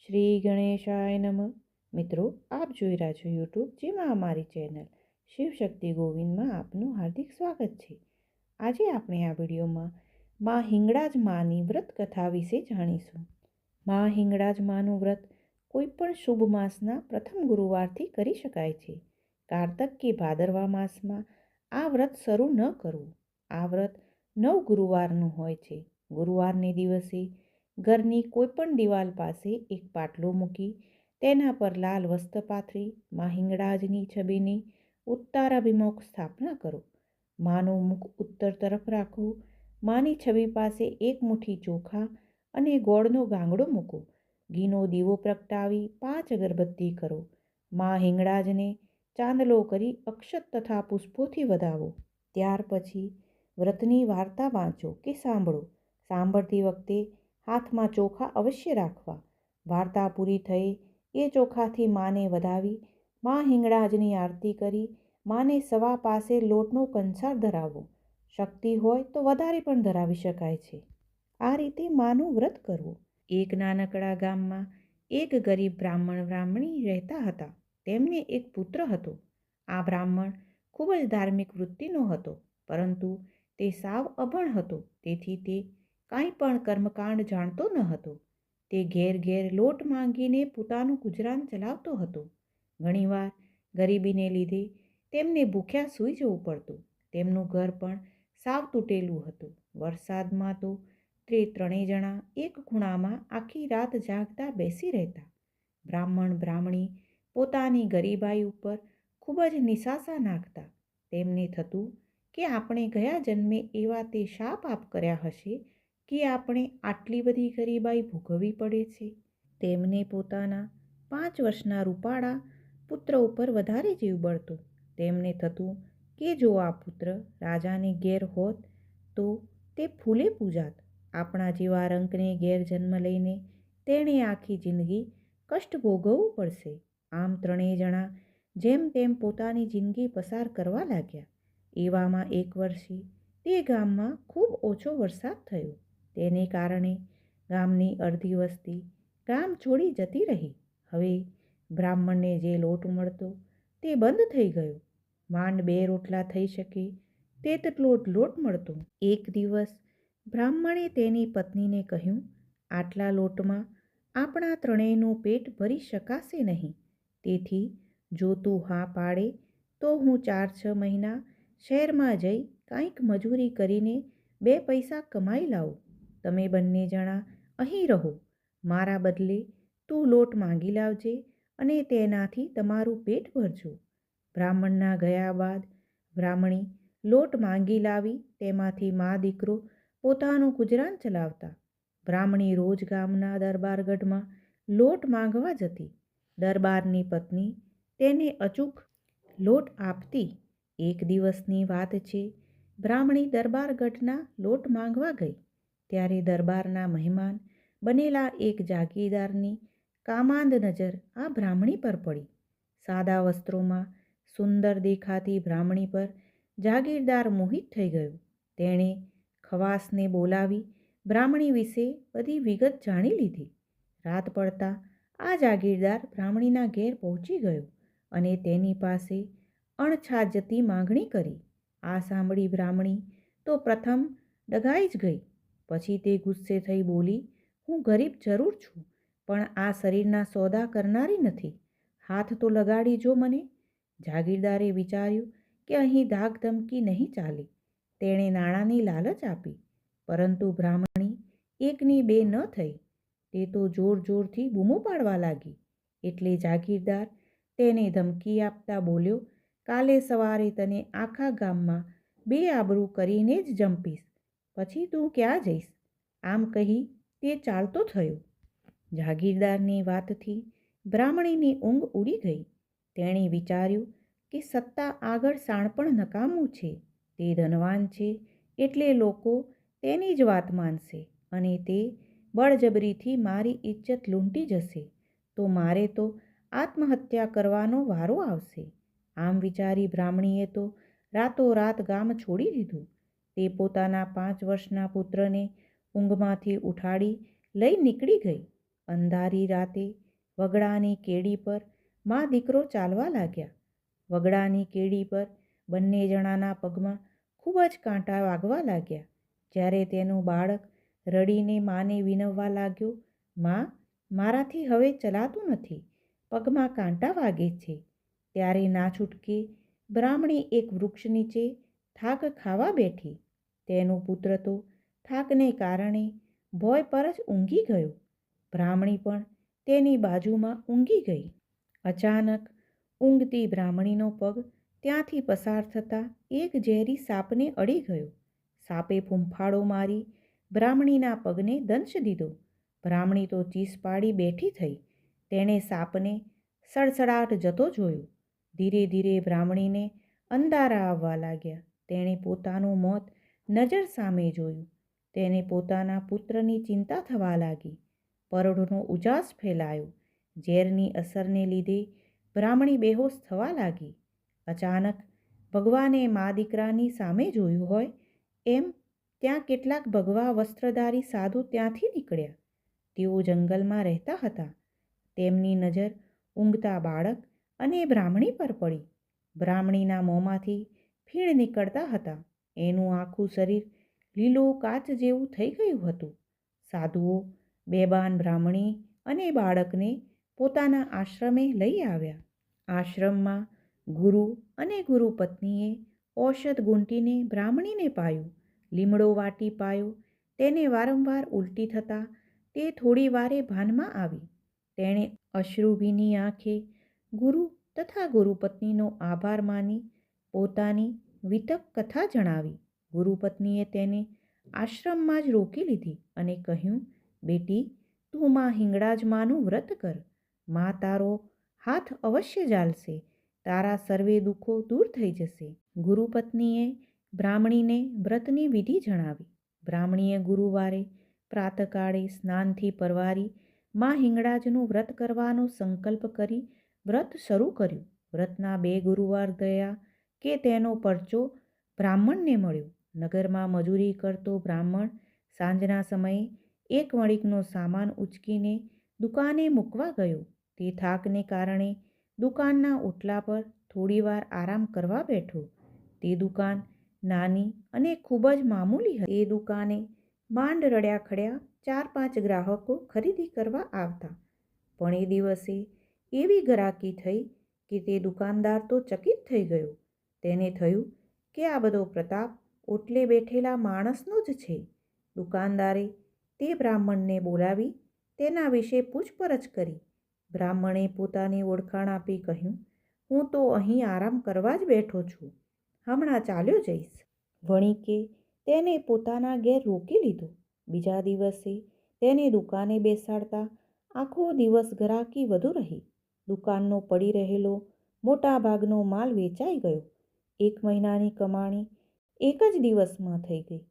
શ્રી ગણેશાય નમઃ. મિત્રો, આપ જોઈ રહ્યા છો યુટ્યુબ, જેમાં અમારી ચેનલ શિવશક્તિ ગોવિંદમાં આપનું હાર્દિક સ્વાગત છે. આજે આપણે આ વિડીયોમાં માં હિંગળાજ માની વ્રત કથા વિશે જાણીશું. માં હિંગળાજ માનું વ્રત કોઈપણ શુભ માસના પ્રથમ ગુરુવારથી કરી શકાય છે. કારતક કે ભાદરવા માસમાં આ વ્રત શરૂ ન કરવું. આ વ્રત 9 ગુરુવારનું હોય છે. ગુરુવારને દિવસે ઘરની કોઈપણ દિવાલ પાસે એક પાટલો મૂકી તેના પર લાલ વસ્ત્ર પાથરી માં હિંગળાજની છબીની ઉત્તરાભિમુખ સ્થાપના કરો. માનું મુખ ઉત્તર તરફ રાખો. માની છબી પાસે એક મુઠ્ઠી ચોખા અને ગોળનો ગાંગડો મૂકો. ઘીનો દીવો પ્રગટાવી 5 અગરબત્તી કરો. માં હિંગળાજને ચાંદલો કરી અક્ષત તથા પુષ્પોથી વધાવો. ત્યાર પછી વ્રતની વાર્તા વાંચો કે સાંભળો. સાંભળતી વખતે હાથમાં ચોખા અવશ્ય રાખવા. વાર્તા પૂરી થઈ એ ચોખાથી માને વધાવી માં હિંગળાજની આરતી કરી માને સવા પાસે લોટનો કંસાર ધરાવવો. શક્તિ હોય તો વધારે પણ ધરાવી શકાય છે. આ રીતે માનું વ્રત કરવું. એક નાનકડા ગામમાં એક ગરીબ બ્રાહ્મણ બ્રાહ્મણી રહેતા હતા. તેમને એક પુત્ર હતો. આ બ્રાહ્મણ ખૂબ જ ધાર્મિક વૃત્તિનો હતો, પરંતુ તે સાવ અભણ હતો. તેથી તે કાંઈ પણ કર્મકાંડ જાણતો ન હતો. તે ઘેર ઘેર લોટ માંગીને પોતાનું ગુજરાન ચલાવતો હતો. ઘણીવાર ગરીબીને લીધે તેમને ભૂખ્યા સૂઈ જવું પડતું. તેમનું ઘર પણ સાવ તૂટેલું હતું. વરસાદમાં તો તે ત્રણેય જણા એક ખૂણામાં આખી રાત જાગતા બેસી રહેતા. બ્રાહ્મણ બ્રાહ્મણી પોતાની ગરીબાઈ ઉપર ખૂબ જ નિશાસા નાખતા. તેમને થતું કે આપણે ગયા જન્મે એવા તે શા પાપ કર્યા હશે કે આપણે આટલી બધી ગરીબાઈ ભોગવવી પડે છે. તેમને પોતાના 5 વર્ષના રૂપાળા પુત્ર ઉપર વધારે જીવ બળતો. તેમને થતું કે જો આ પુત્ર રાજાને ઘેર હોત તો તે ફૂલે પૂજાત. આપણા જેવા રંકને ઘેર જન્મ લઈને તેણે આખી જિંદગી કષ્ટ ભોગવવું પડશે. આમ ત્રણેય જણા જેમ તેમ પોતાની જિંદગી પસાર કરવા લાગ્યા. એવામાં એક વર્ષે તે ગામમાં ખૂબ ઓછો વરસાદ થયો. તેને કારણે ગામની અડધી વસ્તી ગામ છોડી જતી રહી. હવે બ્રાહ્મણને જે લોટ મળતો તે બંધ થઈ ગયો. માંડ 2 રોટલા થઈ શકે તેટલો લોટ મળતો. એક દિવસ બ્રાહ્મણે તેની પત્નીને કહ્યું, આટલા લોટમાં આપણા ત્રણેયનું પેટ ભરી શકાશે નહીં. તેથી જો તું હા પાડે તો હું 4-6 મહિના શહેરમાં જઈ કાંઈક મજૂરી કરીને 2 પૈસા કમાઈ લાવું. તમે બંને જણા અહીં રહો. મારા બદલે તું લોટ માંગી લાવજે અને તેનાથી તમારું પેટ ભરજો. બ્રાહ્મણના ગયા બાદ બ્રાહ્મણી લોટ માંગી લાવી તેમાંથી મા દીકરો પોતાનું ગુજરાન ચલાવતા. બ્રાહ્મણી રોજ ગામના દરબારગઢમાં લોટ માંગવા જતી. દરબારની પત્ની તેને અચૂક લોટ આપતી. એક દિવસની વાત છે. બ્રાહ્મણી દરબારગઢના લોટ માંગવા ગઈ ત્યારે દરબારના મહેમાન બનેલા એક જાગીરદારની કામાંધ નજર આ બ્રાહ્મણી પર પડી. સાદા વસ્ત્રોમાં સુંદર દેખાતી બ્રાહ્મણી પર જાગીરદાર મોહિત થઈ ગયો. તેણે ખવાસને બોલાવી બ્રાહ્મણી વિશે બધી વિગત જાણી લીધી. રાત પડતા આ જાગીરદાર બ્રાહ્મણીના ઘેર પહોંચી ગયો અને તેની પાસે અણછાજતી માંગણી કરી. આ સાંભળી બ્રાહ્મણી તો પ્રથમ ડઘાઈ જ ગઈ. પછી તે ગુસ્સે થઈ બોલી, હું ગરીબ જરૂર છું, પણ આ શરીરના સોદા કરનારી નથી. હાથ તો લગાડી જો મને. જાગીરદારે વિચાર્યું કે અહીં ધાક ધમકી નહીં ચાલે. તેણે નાણાંની લાલચ આપી, પરંતુ બ્રાહ્મણી એકની બે ન થઈ. તે તો જોર જોરથી બૂમો પાડવા લાગી. એટલે જાગીરદાર તેને ધમકી આપતા બોલ્યો, કાલે સવારે તને આખા ગામમાં બેઆબરૂ કરીને જ જંપીશ. પછી તું ક્યાં જઈશ? આમ કહી તે ચાલતો થયો. જાગીરદારની વાતથી બ્રાહ્મણીની ઊંઘ ઉડી ગઈ. તેણે વિચાર્યું કે સત્તા આગળ શાણપણ નકામું છે. તે ધનવાન છે એટલે લોકો તેની જ વાત માનશે અને તે બળજબરીથી મારી ઇજ્જત લૂંટી જશે તો મારે તો આત્મહત્યા કરવાનો વારો આવશે. આમ વિચારી બ્રાહ્મણીએ તો રાતોરાત ગામ છોડી દીધું. તે પોતાના 5 વર્ષના પુત્રને ઊંઘમાંથી ઉઠાડી લઈ નીકળી ગઈ. અંધારી રાતે વગડાની કેડી પર મા દીકરો ચાલવા લાગ્યા. વગડાની કેડી પર બંને જણાના પગમાં ખૂબ જ કાંટા વાગવા લાગ્યા. જ્યારે તેનું બાળક રડીને માને વિનવવા લાગ્યો, "મા, મારાથી હવે ચલાતું નથી, પગમાં કાંટા વાગે છે." ત્યારે ના છૂટકે બ્રાહ્મણી એક વૃક્ષ નીચે થાક ખાવા બેઠી. તેનો પુત્ર તો થાકને કારણે ભોંય પર જ ઊંઘી ગયો. બ્રાહ્મણી પણ તેની બાજુમાં ઊંઘી ગઈ. અચાનક ઊંઘતી બ્રાહ્મણીનો પગ ત્યાંથી પસાર થતાં એક ઝેરી સાપને અડી ગયો. સાપે ફૂંફાડો મારી બ્રાહ્મણીના પગને દંશ દીધો. બ્રાહ્મણી તો ચીસ પાડી બેઠી થઈ. તેણે સાપને સડસડાટ જતો જોયો. ધીરે ધીરે બ્રાહ્મણીને અંધારા આવવા લાગ્યા. તેણે પોતાનું મોત નજર સામે જોયું. તેને પોતાના પુત્રની ચિંતા થવા લાગી. પરોઢનો ઉજાસ ફેલાયો. ઝેરની અસરને લીધે બ્રાહ્મણી બેહોશ થવા લાગી. અચાનક ભગવાને મા દીકરાની સામે જોયું હોય એમ ત્યાં કેટલાક ભગવા વસ્ત્રધારી સાધુ ત્યાંથી નીકળ્યા. તેઓ જંગલમાં રહેતા હતા. તેમની નજર ઊંઘતા બાળક અને બ્રાહ્મણી પર પડી. બ્રાહ્મણીના મોંમાંથી ફીણ નીકળતા હતા. એનું આખું શરીર લીલું કાચ જેવું થઈ ગયું હતું. સાધુઓ બેભાન બ્રાહ્મણી અને બાળકને પોતાના આશ્રમે લઈ આવ્યા. આશ્રમમાં ગુરુ અને ગુરુ પત્નીએ ઔષધ ગૂંટીને બ્રાહ્મણીને પાયું. લીમડો વાટી પાયો. તેને વારંવાર ઉલટી થતાં તે થોડી વારે ભાનમાં આવી. તેણે અશ્રુભીની આંખે ગુરુ તથા ગુરુપત્નીનો આભાર માની પોતાની વિતક કથા જણાવી. ગુરુપત્નીએ તેને આશ્રમમાં જ રોકી લીધી અને કહ્યું, "બેટી, તું મા હિંગળાજમાનું વ્રત કર. મા તારો હાથ અવશ્ય ઝાલશે. તારા સર્વે દુઃખો દૂર થઈ જશે." ગુરુપત્નીએ બ્રાહ્મણીને વ્રતની વિધિ જણાવી. બ્રાહ્મણીએ ગુરુવારે પ્રાતકાળે સ્નાનથી પરવારી મા હિંગળાજનું વ્રત કરવાનો સંકલ્પ કરી વ્રત શરૂ કર્યું. વ્રતના 2 ગુરુવાર ગયા કે તેનો પરચો બ્રાહ્મણને મળ્યો. નગરમાં મજૂરી કરતો બ્રાહ્મણ સાંજના સમયે 1 મણીકનો સામાન ઉચકીને દુકાને મૂકવા ગયો. તે થાકને કારણે દુકાનના ઓટલા પર થોડીવાર આરામ કરવા બેઠો. તે દુકાન નાની અને ખૂબ જ મામૂલી હતી. એ દુકાને માંડ રડ્યા ખડ્યા 4-5 ગ્રાહકો ખરીદી કરવા આવતા. પણ એ દિવસે એવી ગરાકી થઈ કે તે દુકાનદાર તો ચકિત થઈ ગયો. તેને થયું કે આ બધો પ્રતાપ ઓટલે બેઠેલા માણસનો જ છે. દુકાનદારે તે બ્રાહ્મણને બોલાવી તેના વિશે પૂછપરછ કરી. બ્રાહ્મણે પોતાની ઓળખાણ આપી કહ્યું, "હું તો અહીં આરામ કરવા જ બેઠો છું. હમણાં ચાલ્યો જઈશ." વણિકે તેને પોતાના ઘેર રોકી લીધો. બીજા દિવસે તેને દુકાને બેસાડતા આખો દિવસ ગરાકી વધુ રહી. દુકાનનો પડી રહેલો મોટા ભાગનો માલ વેચાઈ ગયો. 1 મહિનાની કમાણી એક જ દિવસમાં થઈ ગઈ.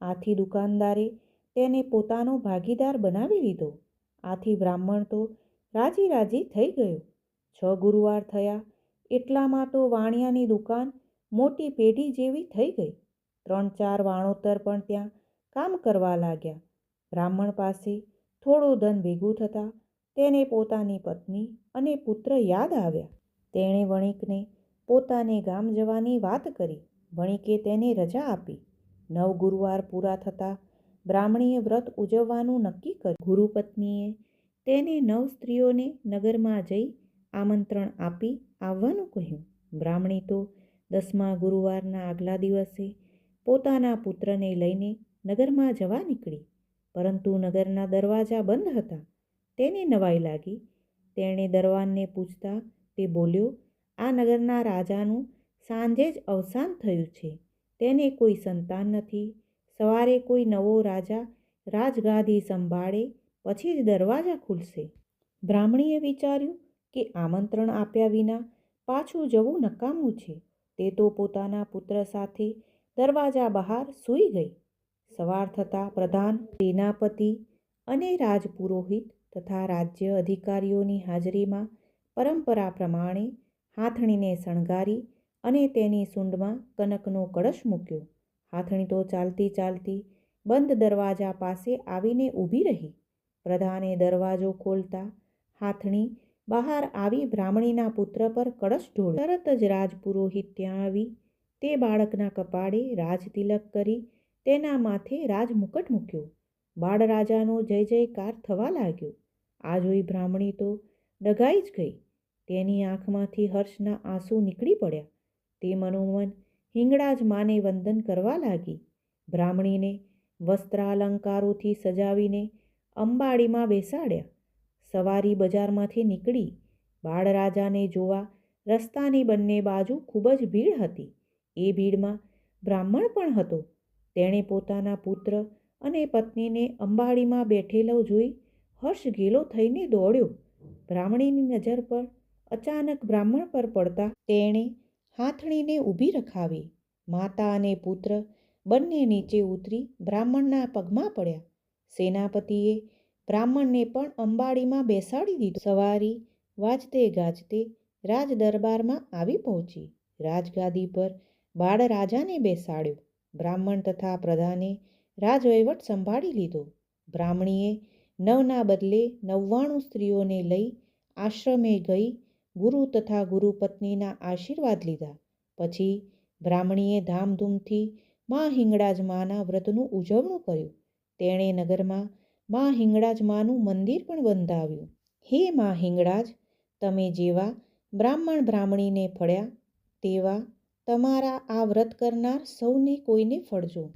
આથી દુકાનદારે તેને પોતાનો ભાગીદાર બનાવી લીધો. આથી બ્રાહ્મણ તો રાજી રાજી થઈ ગયો. 6 ગુરુવાર થયા એટલામાં તો વાણિયાની દુકાન મોટી પેઢી જેવી થઈ ગઈ. 3-4 વાણોતર પણ ત્યાં કામ કરવા લાગ્યા. બ્રાહ્મણ પાસે થોડું ધન ભેગું થતાં તેને પોતાની પત્ની અને પુત્ર યાદ આવ્યા. તેણે વણિકને પોતાને ગામ જવાની વાત કરી. વણિકે તેને રજા આપી. 9 ગુરુવાર પૂરા થતાં બ્રાહ્મણીએ વ્રત ઉજવવાનું નક્કી કર્યું. ગુરુપત્નીએ તેને 9 સ્ત્રીઓને નગરમાં જઈ આમંત્રણ આપી આવવાનું કહ્યું. બ્રાહ્મણી તો 10મા ગુરુવારના આગલા દિવસે પોતાના પુત્રને લઈને નગરમાં જવા નીકળી. પરંતુ નગરના દરવાજા બંધ હતા. તેને નવાઈ લાગી. તેણે દરવાનને પૂછતાં તે બોલ્યો, "આ નગરના રાજાનું સાંજે જ અવસાન થયું છે. તેને કોઈ સંતાન નથી. સવારે કોઈ નવો રાજા રાજગાદી સંભાળે પછી જ દરવાજા ખુલશે." બ્રાહ્મણીએ વિચાર્યું કે આમંત્રણ આપ્યા વિના પાછું જવું નકામું છે. તે તો પોતાના પુત્ર સાથે દરવાજા બહાર સૂઈ ગઈ. સવાર થતાં પ્રધાન, સેનાપતિ અને રાજપુરોહિત તથા રાજ્ય અધિકારીઓની હાજરીમાં પરંપરા પ્રમાણે હાથણીને શણગારી અને તેની સૂંઢમાં કનકનો કળશ મૂક્યો. હાથણી તો ચાલતી ચાલતી બંધ દરવાજા પાસે આવીને ઊભી રહી. પ્રધાને દરવાજો ખોલતા હાથણી બહાર આવી બ્રાહ્મણીના પુત્ર પર કળશ ઢોળ્યો. તરત જ રાજપુરોહિત ત્યાં આવી તે બાળકના કપાળે રાજતિલક કરી તેના માથે રાજમુકટ મૂક્યો. બાળરાજાનો જય જયકાર થવા લાગ્યો. આ જોઈ બ્રાહ્મણી તો ડઘાઈ જ ગઈ. તેની આંખમાંથી હર્ષના આંસુ નીકળી પડ્યા. તે મનોમન હિંગળાજ માને વંદન કરવા લાગી. બ્રાહ્મણીને વસ્ત્રાલંકારોથી સજાવીને અંબાડીમાં બેસાડ્યા. સવારી બજારમાંથી નીકળી. બાળરાજાને જોવા રસ્તાની બંને બાજુ ખૂબ જ ભીડ હતી. એ ભીડમાં બ્રાહ્મણ પણ હતો. તેણે પોતાના પુત્ર અને પત્નીને અંબાડીમાં બેઠેલો જોઈ હર્ષ ગેલો થઈને દોડ્યો. બ્રાહ્મણીની નજર પર અચાનક બ્રાહ્મણ પર પડતા તેણે હાથણીને ઊભી રખાવી. માતા અને પુત્ર બંને નીચે ઉતરી બ્રાહ્મણના પગમાં પડ્યા. સેનાપતિએ બ્રાહ્મણને પણ અંબાડીમાં બેસાડી દીધો. સવારી વાજતે ગાજતે રાજ દરબારમાં આવી પહોંચી. રાજગાદી પર બાળરાજાને બેસાડ્યો. બ્રાહ્મણ તથા પ્રધાને રાજવહીવટ સંભાળી લીધો. બ્રાહ્મણીએ 9ના બદલે 99 સ્ત્રીઓને લઈ આશ્રમે ગઈ ગુરુ તથા ગુરુપત્નીના આશીર્વાદ લીધા. પછી બ્રાહ્મણીએ ધામધૂમથી મા હિંગળાજ માના વ્રતનું ઉજવણું કર્યું. તેણે નગરમાં મા હિંગળાજ માનું મંદિર પણ બંધાવ્યું. હે મા હિંગળાજ, તમે જેવા બ્રાહ્મણ બ્રાહ્મણીને ફળ્યા તેવા તમારા આ વ્રત કરનાર સૌને કોઈને ફળજો.